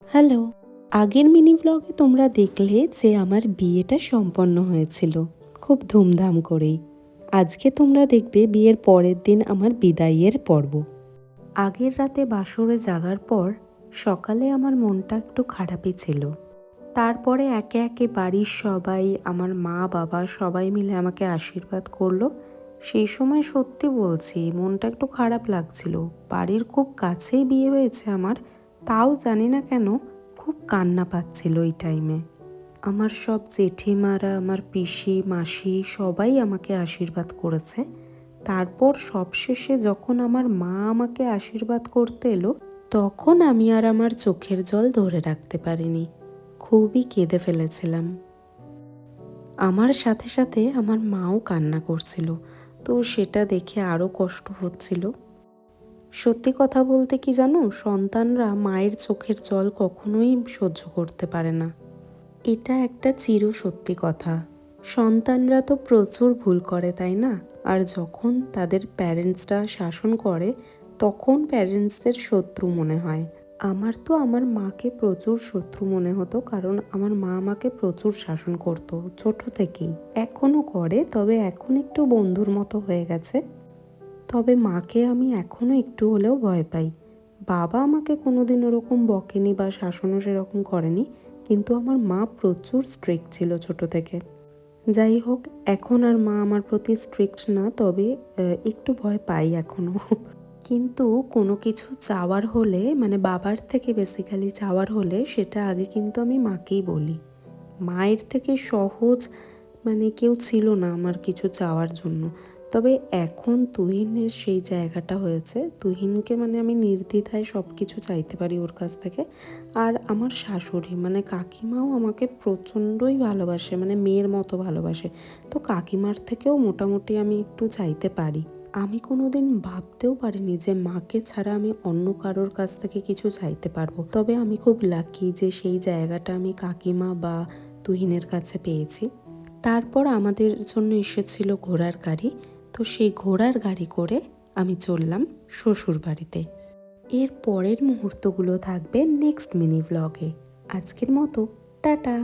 Hello. আগের mini ব্লগে তোমরা দেখলে যে আমার বিয়েটা সম্পন্ন হয়েছিল খুব ধুমধাম করেই। আজকে তোমরা দেখবে বিয়ের পরের দিন আমার বিদায়ের পর্ব। আগের রাতে বাসরে জাগার পর সকালে আমার মনটা একটু খারাপই ছিল। তারপরে একে একে বাড়ির সবাই, আমার মা বাবা সবাই মিলে আমাকে আশীর্বাদ করলো। সেই সময় সত্যি বলছি মনটা একটু খারাপ লাগছিল। বাড়ির খুব কাছেই বিয়ে হয়েছে আমার, তাও জানি না কেন খুব কান্না পাচ্ছিল এই টাইমে। আমার সব জেঠিমারা, আমার পিসি মাসি সবাই আমাকে আশীর্বাদ করেছে। তারপর সবশেষে যখন আমার মা আমাকে আশীর্বাদ করতে এলো, তখন আমি আর আমার চোখের জল ধরে রাখতে পারিনি, খুবই কেঁদে ফেলেছিলাম। আমার সাথে সাথে আমার মাও কান্না করছিল, তো সেটা দেখে আরও কষ্ট হচ্ছিল। সত্যি কথা বলতে কি জানো, সন্তানরা মায়ের চোখের জল কখনোই সহ্য করতে পারে না। এটা একটা চির সত্যি কথা। সন্তানরা তো প্রচুর ভুল করে, তাই না? আর যখন তাদের প্যারেন্টসরা শাসন করে তখন প্যারেন্টসদের শত্রু মনে হয়। আমার তো আমার মাকে প্রচুর শত্রু মনে হতো, কারণ আমার মা আমাকে প্রচুর শাসন করতো ছোট থেকেই। এখনও করে, তবে এখন একটু বন্ধুর মতো হয়ে গেছে। তবে মাকে আমি এখনও একটু হলেও ভয় পাই। বাবা আমাকে কোনোদিন ওরকম বকেনি বা শাসনও সেরকম করেনি, কিন্তু আমার মা প্রচুর স্ট্রিক্ট ছিল ছোট থেকে। যাই হোক, এখন আর মা আমার প্রতি স্ট্রিক্ট না, তবে একটু ভয় পাই এখনও। কিন্তু কোনো কিছু চাওয়ার হলে, মানে বাবার থেকে বেসিক্যালি চাওয়ার হলে, সেটা আগে কিন্তু আমি মাকেই বলি। মায়ের থেকে সহজ মানে কেউ ছিল না আমার কিছু চাওয়ার জন্য। তবে এখন তুহিনের সেই জায়গাটা হয়েছে। তুহিনকে মানে আমি নির্দ্বিধায় সব কিছু চাইতে পারি ওর কাছ থেকে। আর আমার শাশুড়ি মানে কাকিমাও আমাকে প্রচণ্ডই ভালোবাসে, মানে মেয়ের মতো ভালোবাসে। তো কাকিমার থেকেও মোটামুটি আমি একটু চাইতে পারি। আমি কোনোদিন ভাবতেও পারিনি যে মাকে ছাড়া আমি অন্য কারোর কাছ থেকে কিছু চাইতে পারবো। তবে আমি খুব লাকি যে সেই জায়গাটা আমি কাকিমা বা তুহিনের কাছে পেয়েছি। তারপর আমাদের জন্য এসেছিল ঘোড়ার গাড়ি। তো সেই ঘোড়ার গাড়ি করে আমি চললাম শ্বশুর বাড়িতে। এর পরের মুহূর্তগুলো থাকবে নেক্সট মিনি ব্লগে। আজকের মতো টাটা।